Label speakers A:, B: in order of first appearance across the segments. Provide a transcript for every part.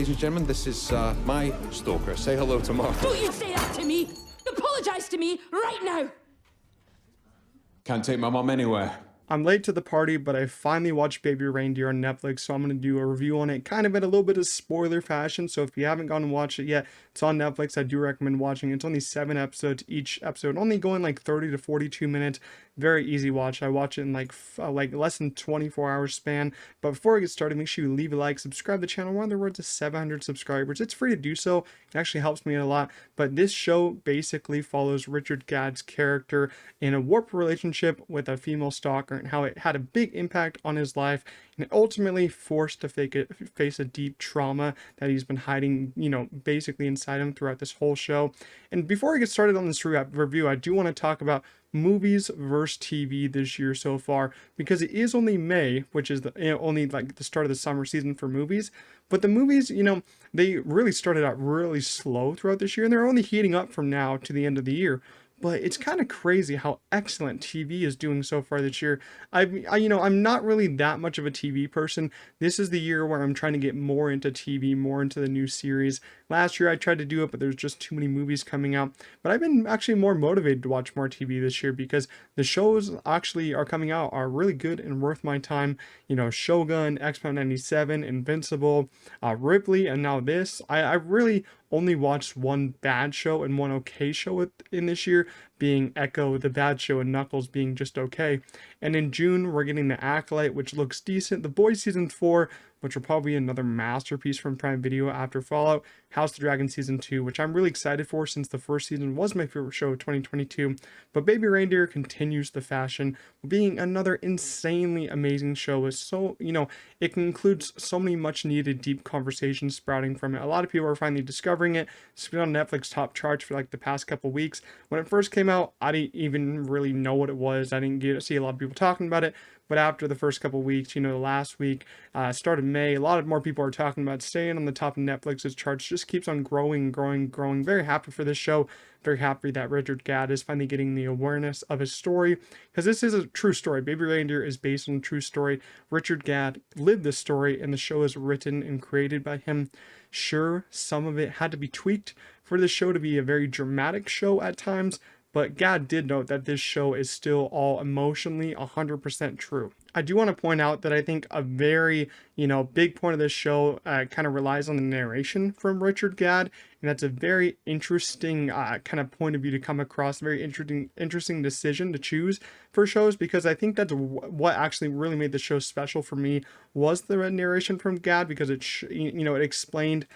A: ladies and gentlemen, this is my stalker. Say hello to Martha.
B: Don't you say that to me! Apologize to me right now!
A: Can't take my mom anywhere.
C: I'm late to the party, but I finally watched Baby Reindeer on Netflix, so I'm going to do a review on it, kind of in a little bit of spoiler fashion. So if you haven't gone and watched it yet, it's on Netflix. I do recommend watching it. It's only 7 episodes, each episode only going like 30 to 42 minutes. Very easy watch. I watch it in like less than 24 hours span. But before I get started, make sure you leave a like, subscribe to the channel. We're on the road to 700 subscribers. It's free to do so. It actually helps me a lot. But this show basically follows Richard Gadd's character in a warped relationship with a female stalker, and how it had a big impact on his life, and ultimately forced to face a deep trauma that he's been hiding, basically inside him throughout this whole show. And before I get started on this review, I do want to talk about movies versus TV this year so far, because it is only May, which is only like the start of the summer season for movies. But the movies, they really started out really slow throughout this year, and they're only heating up from now to the end of the year. But it's kind of crazy how excellent TV is doing so far this year. I'm not really that much of a TV person. This is the year where I'm trying to get more into TV, more into the new series. Last year I tried to do it, but there's just too many movies coming out. But I've been actually more motivated to watch more TV this year, because the shows actually are coming out are really good and worth my time. Shogun, X-Men 97, Invincible, Ripley, and now this. I really only watched one bad show and one okay show in this year, being Echo, the bad show, and Knuckles being just okay. And in June, we're getting The Acolyte, which looks decent. The Boys Season 4, which will probably be another masterpiece from Prime Video after Fallout. House of the Dragon Season 2, which I'm really excited for, since the first season was my favorite show of 2022. But Baby Reindeer continues the fashion, being another insanely amazing show. So, it includes so many much needed deep conversations sprouting from it. A lot of people are finally discovering it. It's been on Netflix top charts for like the past couple weeks. When it first came out, I didn't even really know what it was. I didn't see a lot of people talking about it. But after the first couple of weeks, last week, start of May, a lot of more people are talking about staying on the top of Netflix's charts. Just keeps on growing. Very happy for this show. Very happy that Richard Gadd is finally getting the awareness of his story, because this is a true story. Baby Reindeer is based on a true story. Richard Gadd lived this story, and the show is written and created by him. Sure, some of it had to be tweaked for the show to be a very dramatic show at times, but Gadd did note that this show is still all emotionally 100% true. I do want to point out that I think a very, big point of this show kind of relies on the narration from Richard Gadd, and that's a very interesting kind of point of view to come across, very interesting decision to choose for shows, because I think that's what actually really made the show special for me, was the narration from Gadd, because it explained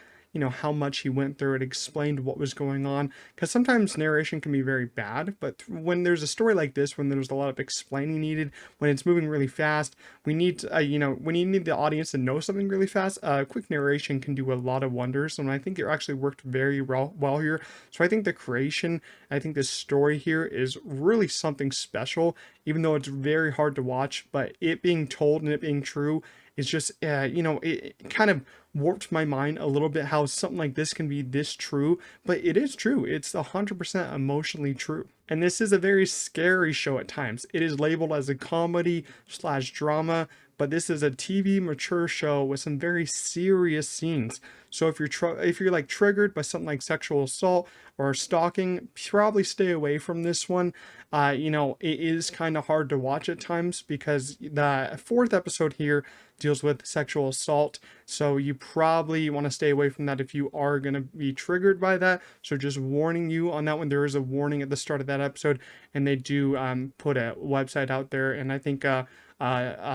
C: how much he went through. It explained what was going on, because sometimes narration can be very bad, but when there's a story like this, when there's a lot of explaining needed, when it's moving really fast, we need when you need the audience to know something really fast, quick narration can do a lot of wonders, and I think it actually worked very well here. So I think the creation, I think the story here is really something special, even though it's very hard to watch, but it being told and it being true is just, it kind of warped my mind a little bit, how something like this can be this true, but it is true. It's 100% emotionally true. And this is a very scary show at times. It is labeled as a comedy/drama, but this is a TV mature show with some very serious scenes. So if you're like triggered by something like sexual assault or stalking, probably stay away from this one. It is kind of hard to watch at times, because the 4th episode here deals with sexual assault. So you probably want to stay away from that if you are going to be triggered by that. So just warning you on that one. There is a warning at the start of that episode, and they do put a website out there, and I think a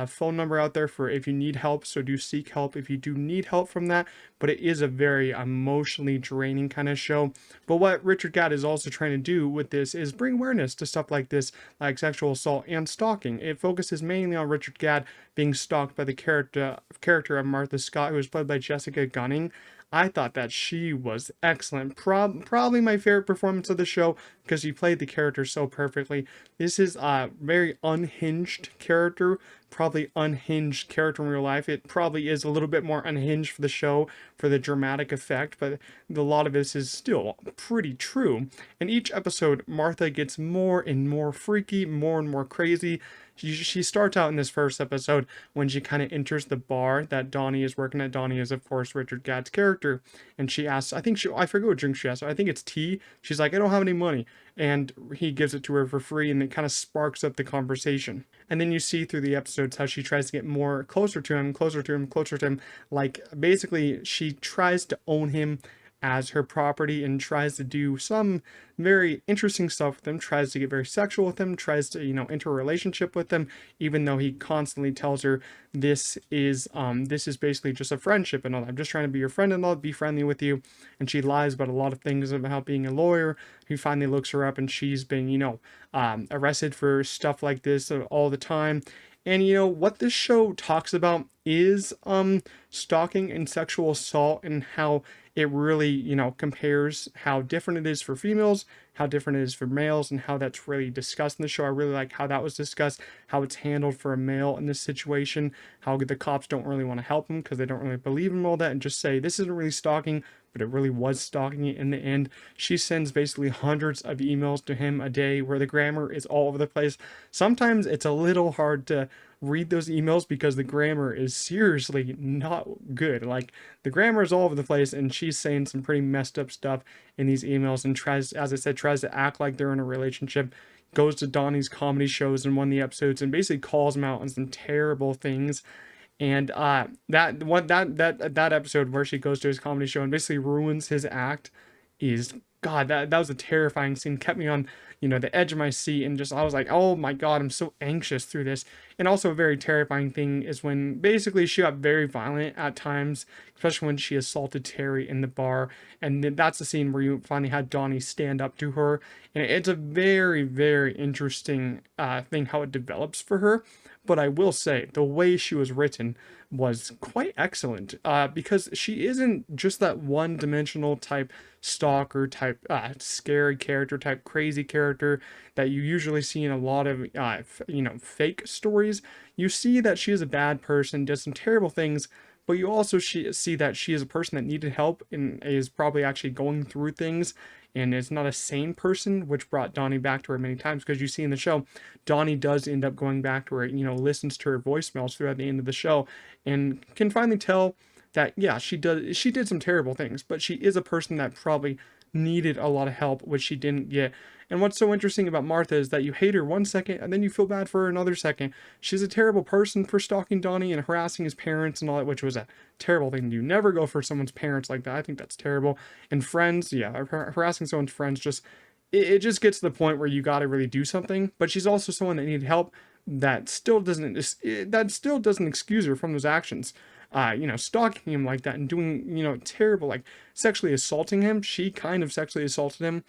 C: phone number out there for if you need help. So do seek help if you do need help from that. But it is a very emotionally draining kind of show. But what Richard Gadd is also trying to do with this is bring awareness to stuff like this, like sexual assault and stalking. It focuses mainly on Richard Gadd being stalked by the character of Martha Scott, who was played by Jessica Gunning. I thought that she was excellent. Probably my favorite performance of the show, because she played the character so perfectly. This is a very unhinged character, probably unhinged character in real life. It probably is a little bit more unhinged for the show, for the dramatic effect, but a lot of this is still pretty true. In each episode, Martha gets more and more freaky, more and more crazy. She starts out in this first episode when she kind of enters the bar that Donnie is working at. Donnie is, of course, Richard Gadd's character. And she asks, I forget what drink she asks. I think it's tea. She's like, I don't have any money. And he gives it to her for free, and it kind of sparks up the conversation. And then you see through the episodes how she tries to get more closer to him, closer to him, closer to him. Like, basically, she tries to own him as her property and tries to do some very interesting stuff with him, tries to get very sexual with him, tries to, enter a relationship with him, even though he constantly tells her this is basically just a friendship and all that. I'm just trying to be your friend and all, be friendly with you. And she lies about a lot of things about being a lawyer. He finally looks her up and she's been, arrested for stuff like this all the time. And what this show talks about is stalking and sexual assault, and how it really, compares how different it is for females, how different it is for males, and how that's really discussed in the show. I really like how that was discussed, how it's handled for a male in this situation, how the cops don't really want to help him because they don't really believe him, all that, and just say this isn't really stalking, but it really was stalking it in the end. She sends basically hundreds of emails to him a day where the grammar is all over the place. Sometimes it's a little hard to read those emails because the grammar is seriously not good. Like, the grammar is all over the place, and she's saying some pretty messed up stuff in these emails, and tries, as I said, tries to act like they're in a relationship. Goes to Donnie's comedy shows in one of the episodes and basically calls him out on some terrible things. And that episode where she goes to his comedy show and basically ruins his act is, God, that was a terrifying scene. Kept me on, the edge of my seat, and just, I was like, oh my God, I'm so anxious through this. And also a very terrifying thing is when basically she got very violent at times, especially when she assaulted Terry in the bar. And that's the scene where you finally had Donnie stand up to her. And it's a very, very interesting thing how it develops for her. But I will say, the way she was written was quite excellent, because she isn't just that one-dimensional type stalker type, scary character type, crazy character that you usually see in a lot of, fake stories. You see that she is a bad person, does some terrible things, but you also see that she is a person that needed help and is probably actually going through things, and is not a sane person, which brought Donnie back to her many times, because you see in the show, Donnie does end up going back to her, listens to her voicemails throughout the end of the show, and can finally tell that, yeah, she did some terrible things, but she is a person that probably needed a lot of help, which she didn't get. And what's so interesting about Martha is that you hate her one second and then you feel bad for her another second. She's a terrible person for stalking Donnie and harassing his parents and all that, which was a terrible thing. You never go for someone's parents like that. I think that's terrible. And friends, yeah, harassing someone's friends, just it just gets to the point where you got to really do something. But she's also someone that needed help. That still doesn't excuse her from those actions. Stalking him like that and doing, terrible, like sexually assaulting him. She kind of sexually assaulted him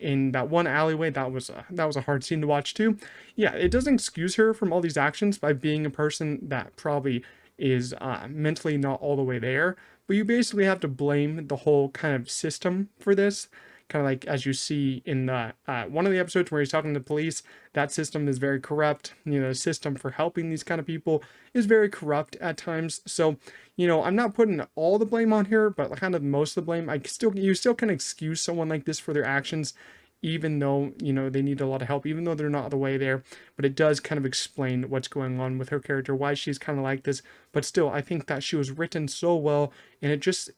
C: in that one alleyway. That was a hard scene to watch too. Yeah, it doesn't excuse her from all these actions by being a person that probably is mentally not all the way there. But you basically have to blame the whole kind of system for this. Kind of like as you see in the one of the episodes where he's talking to the police, that system is very corrupt. The system for helping these kind of people is very corrupt at times. So, I'm not putting all the blame on here, but kind of most of the blame. You still can excuse someone like this for their actions, even though, they need a lot of help, even though they're not the way there. But it does kind of explain what's going on with her character, why she's kind of like this. But still, I think that she was written so well, and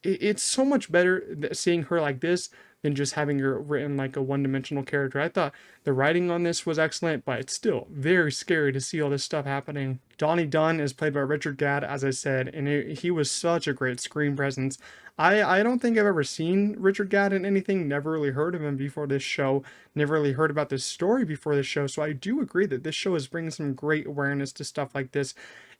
C: it's so much better seeing her like this than just having her written like a one-dimensional character. I thought the writing on this was excellent, but it's still very scary to see all this stuff happening. Donnie Dunn is played by Richard Gadd, as I said, and he was such a great screen presence. I don't think I've ever seen Richard Gadd in anything, never really heard of him before this show, never really heard about this story before this show, so I do agree that this show is bringing some great awareness to stuff like this.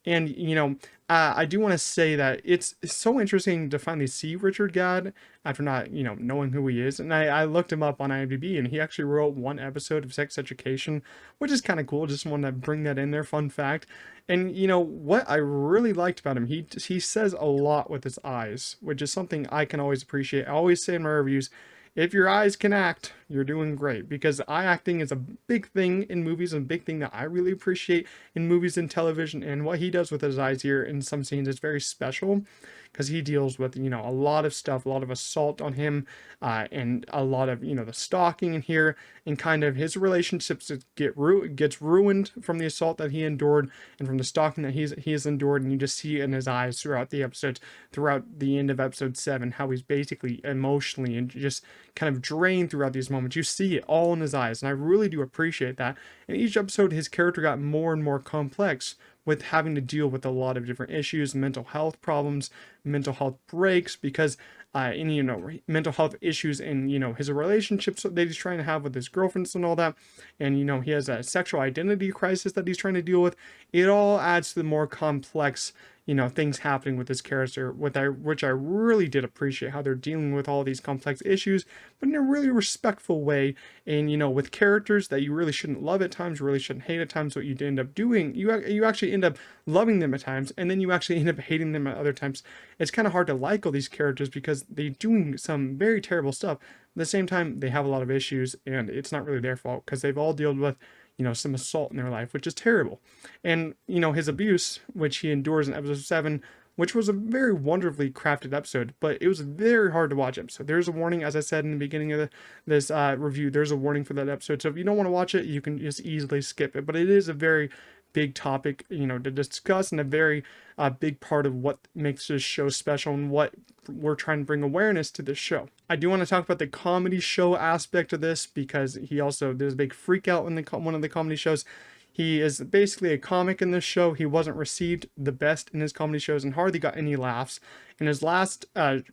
C: And, I do want to say that it's so interesting to finally see Richard Gadd after not, knowing who he is. And I looked him up on IMDb, and he actually wrote one episode of Sex Education, which is kind of cool. Just wanted to bring that in there. Fun fact. And, what I really liked about him, he says a lot with his eyes, which is something I can always appreciate. I always say in my reviews, if your eyes can act, you're doing great, because eye acting is a big thing in movies and a big thing that I really appreciate in movies and television. And what he does with his eyes here in some scenes is very special, because he deals with, you know, a lot of stuff, a lot of assault on him, and a lot of, you know, the stalking in here, and kind of his relationships gets ruined from the assault that he endured and from the stalking that he has endured. And you just see in his eyes throughout the episodes, throughout the end of episode 7, how he's basically emotionally and just kind of drained throughout these moments. You see it all in his eyes, and I really do appreciate that. And each episode, his character got more and more complex, with having to deal with a lot of different issues, mental health problems, mental health breaks, because and, you know, mental health issues in, you know, his relationships that he's trying to have with his girlfriends and all that. And, you know, he has a sexual identity crisis that he's trying to deal with. It all adds to the more complex, you know, things happening with this character, which I really did appreciate how they're dealing with all these complex issues, but in a really respectful way. And, you know, with characters that you really shouldn't love at times, really shouldn't hate at times, what you end up doing, you actually end up loving them at times, and then you actually end up hating them at other times. It's kind of hard to like all these characters because they're doing some very terrible stuff. At the same time, they have a lot of issues, and it's not really their fault, because they've all dealt with, you know, some assault in their life, which is terrible. And, you know, his abuse, which he endures in episode 7, which was a very wonderfully crafted episode, but it was a very hard to watch episode. There's a warning, as I said in the beginning of this review, there's a warning for that episode. So if you don't want to watch it, you can just easily skip it. But it is a very big topic, you know, to discuss, and a very big part of what makes this show special and what we're trying to bring awareness to this show. I do want to talk about the comedy show aspect of this, because there's a big freak out in one of the comedy shows. He is basically a comic in this show. He wasn't received the best in his comedy shows and hardly got any laughs. In his last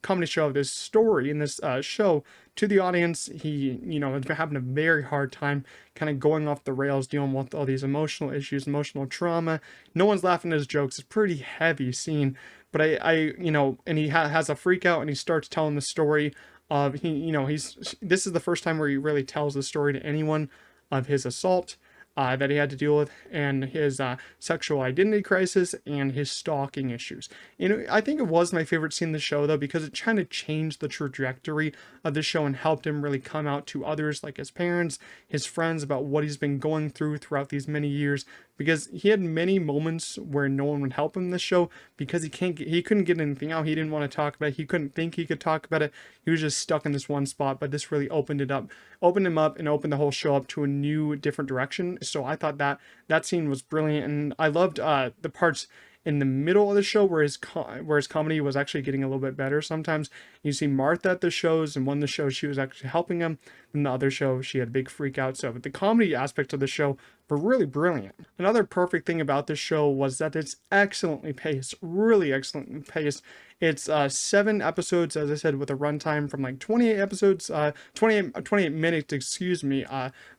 C: comedy show of this story, in this show, to the audience, he, you know, has been having a very hard time kind of going off the rails, dealing with all these emotional issues, emotional trauma. No one's laughing at his jokes. It's a pretty heavy scene. But I you know, and he has a freak out, and he starts telling the story of, this is the first time where he really tells the story to anyone of his assault that he had to deal with, and his sexual identity crisis, and his stalking issues. You know, I think it was my favorite scene in the show, though, because it kind of changed the trajectory of the show and helped him really come out to others, like his parents, his friends, about what he's been going through throughout these many years. Because he had many moments where no one would help him in this show, because he couldn't get anything out. He didn't want to talk about it. He couldn't think he could talk about it. He was just stuck in this one spot. But this really opened him up, and opened the whole show up to a new, different direction. So I thought that scene was brilliant, and I loved the parts in the middle of the show where his comedy was actually getting a little bit better. Sometimes you see Martha at the shows, and one of the shows she was actually helping him, and the other show she had a big freak out. So the comedy aspects of the show were really brilliant. Another perfect thing about this show was that it's excellently paced, really excellently paced. It's 7 episodes, as I said, with a runtime from like 28 episodes, 28 minutes, excuse me,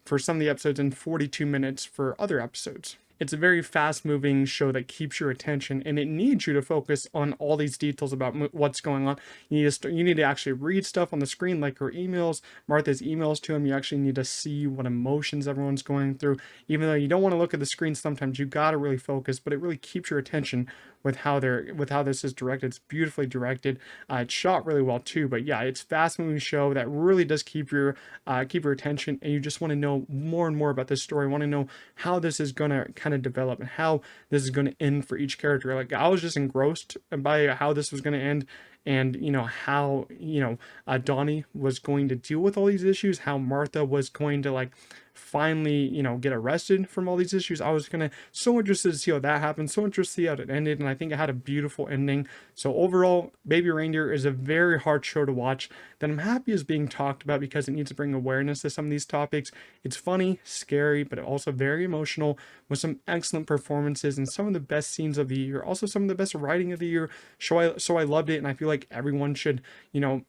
C: for some of the episodes, and 42 minutes for other episodes. It's a very fast-moving show that keeps your attention, and it needs you to focus on all these details about what's going on. You need to actually read stuff on the screen, like her emails, Martha's emails to him. You actually need to see what emotions everyone's going through. Even though you don't want to look at the screen sometimes, you got to really focus, but it really keeps your attention with how this is directed. It's beautifully directed. It's shot really well too. But yeah, it's a fast-moving show that really does keep your attention, and you just want to know more and more about this story. Want to know how this is gonna kind of develop, and how this is going to end for each character. Like, I was just engrossed by how this was going to end, and how Donnie was going to deal with all these issues, how Martha was going to finally get arrested from all these issues. I was so interested to see how that happened, so interested to see how it ended, and I think it had a beautiful ending. So overall, Baby Reindeer is a very hard show to watch that I'm happy is being talked about, because it needs to bring awareness to some of these topics. It's funny, scary, but also very emotional, with some excellent performances and some of the best scenes of the year, also some of the best writing of the year. So I loved it, and I feel like everyone should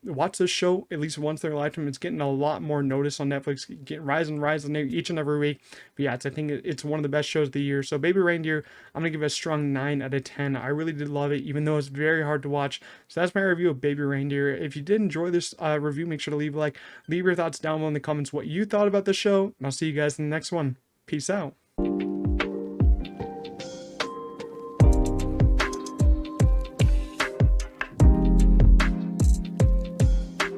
C: watch this show at least once in their lifetime. It's getting a lot more notice on Netflix, rise each and every week. But yeah, I think it's one of the best shows of the year. So Baby Reindeer, I'm gonna give it a strong 9 out of 10. I really did love it, even though it's very hard to watch. So that's my review of Baby Reindeer. If you did enjoy this review, make sure to leave a like, leave your thoughts down below in the comments what you thought about the show, and I'll see you guys in the next one. Peace out.